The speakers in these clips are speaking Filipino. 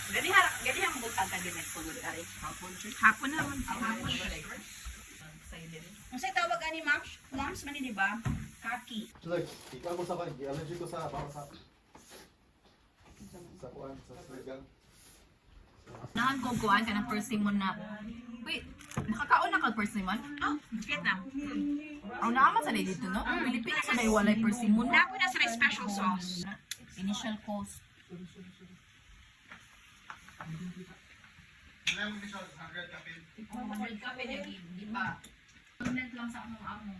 Gani ang butang kaginet ko gud ari. Hapon naman. Unsay tawag ani moms man di ba? Kaki. Look, ikaw mo sa kan, allergy ko sa para sa kuan sa sligang. Nahan ko kuhaan ka ng persimmon na. Wait, nakakaon na ka persimmon? Oh, Vietnam. Ang naman sa dito, no? Pilipinas sa may walay persimmon. Napo na sa special sauce. Initial cost. 100 kape na di ba? Minute lang sa among amo.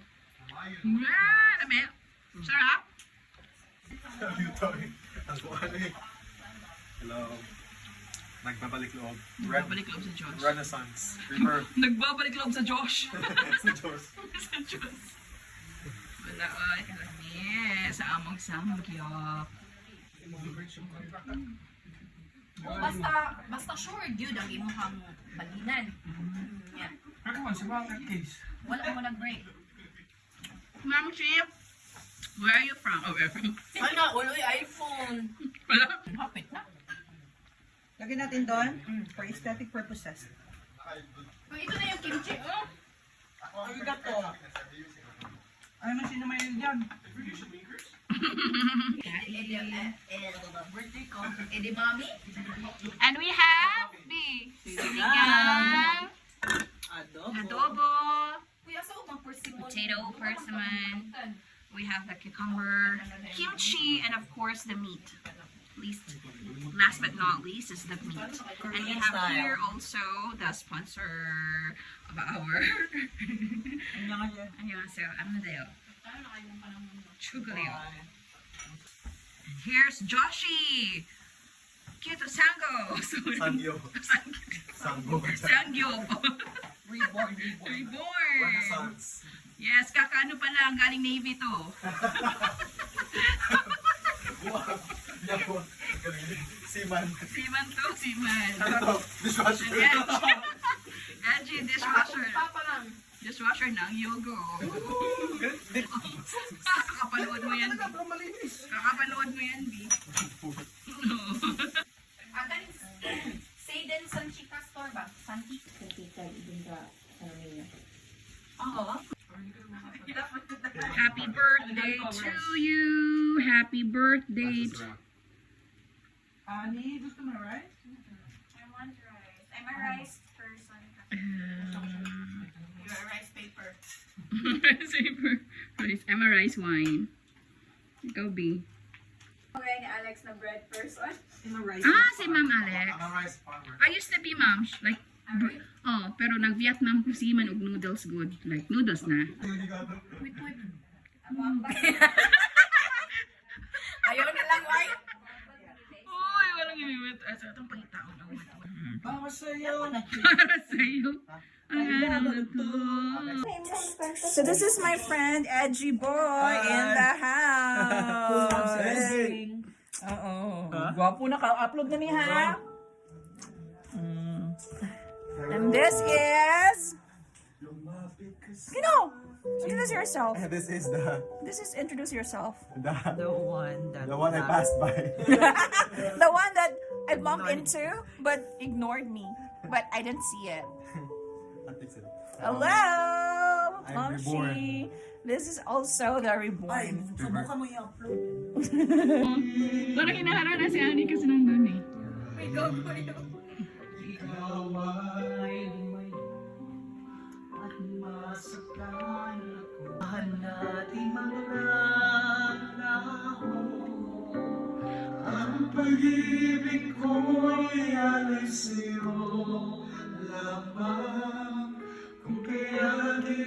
Dami. Sarap. Ang kuan eh. Hello. Nagbabalik loob. Nagbabalik loob sa Diyos. Renaissance. River. Nagbabalik loob sa Josh. Sa Diyos. Sa Diyos. Wala ay kalami sa among samgyup. Basta sure dude ang imuhang balinan. Yeah. Wala mo nag-break. Ma'am Chip, where are you from? Oh, where from? Ano, uloy iPhone. Wala. Hapit na. Lagyan natin doon for aesthetic purposes. Ito na yung kimchi. Ang gato. Ay, sino may yan? Birthday ko. Di mami? And we have the sinigang, adobo, Kuya, sa umang persimmon. potato, persimmon. We have the cucumber, kimchi, and of course the meat. Last but not least is the meat. And we have here also the sponsor of our. 안녕하세요. 안녕하세요. Chugaleo. And here's Joshi. Kito Sango. Sangyo. Sanggo. Sangyo. Reborn. Reborn. Renaissance. Yes, kakaano pala ang galing Navy to. Wow. Yapo. Seaman. Seaman to, seaman. Dishwasher. Angie, dishwasher. Papa lang. Dishwasher ng Yogo. Kakapanood mo yan, B. Kakapanood mo yan, B. Say din San Chica store ba? Santi? Oo. Happy birthday to you. Happy birthday to Ani, gusto mo rice? I want rice. I'm a rice person. You're a rice paper. Rice. I'm a rice wine. Ikaw, B. Okay, ni Alex na bread person. I'm a rice. Ah, si Ma'am Alex. I'm a rice farmer. I used to be ma'am. Like, pero nag-Vietnam cuisine og noodles good. Like, noodles na. Wait. Ayaw nilang white. Uy, walang imimit. Asa itong pangitaon na wait. Para sa'yo. Para sa'yo. Ang ano to. So this is my friend Edgy Boy in the house. Oo. Gwapo na ka-upload na niya. And this is introduce yourself. This is introduce yourself. The one I passed by. The one that I bumped into but ignored me. But I didn't see it. Hello, I'm Momshi. This is also the reborn. Subukan mo i-upload. Parang kinahara na si Annie kasi nandun eh. Ang pag-ibig ko'y alay sa'yo lamang. Kung kaya di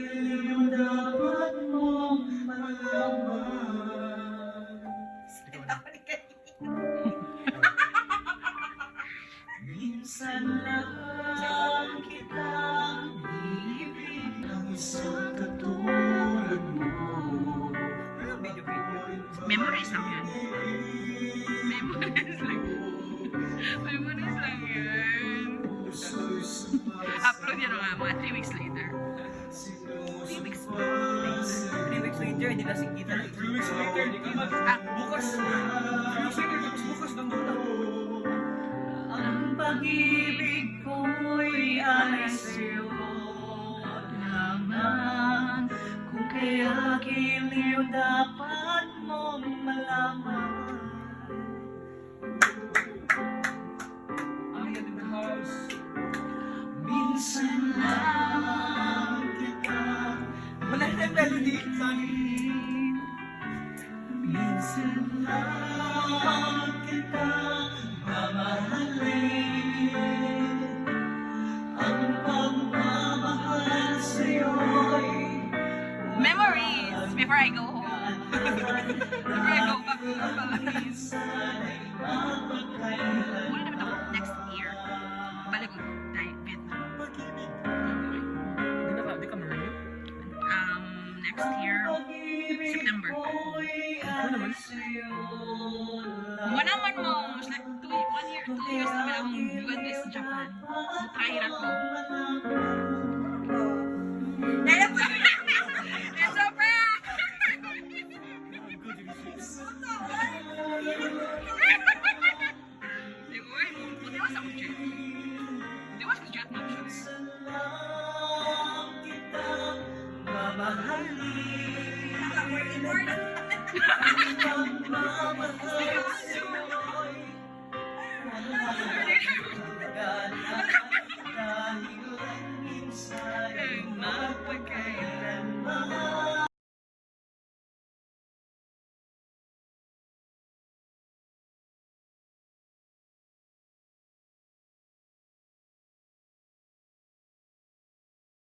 mo dapat mong malaman. Minsan lang kitang ibig ng isang katulad mo. Memories lang yan. Memories lang. Memories lang yan. Upload yan mga 3 weeks later. 3 weeks later. 3 weeks later, hindi na singkita na. 3 weeks later, di ka mag... Bukas. 3 weeks later, tapos bukas nandun na. Ang pag-ibig ko'y ay sa'yo lamang. Kung kaya giliw dapat mong malaman. I'm in the house. Minsan lang kita Wala na yung melody. minsan lang kita mamahalin. Ang pagmamahal sa'yo'y Memories before I go home. Before I go back to the Philippines. Muna naman ako next year. Balik ko tayo, Vietnam. Di ka marunong? Next year, September. Ano naman? Manaman mo, it's like 2 years na pala akong buwan sa Japan. Try na ko. It's a prank! Di ba sa kutsit? Di ba sa kutsit mo siya? mamahalin. Naka-working hard. Pagmamahal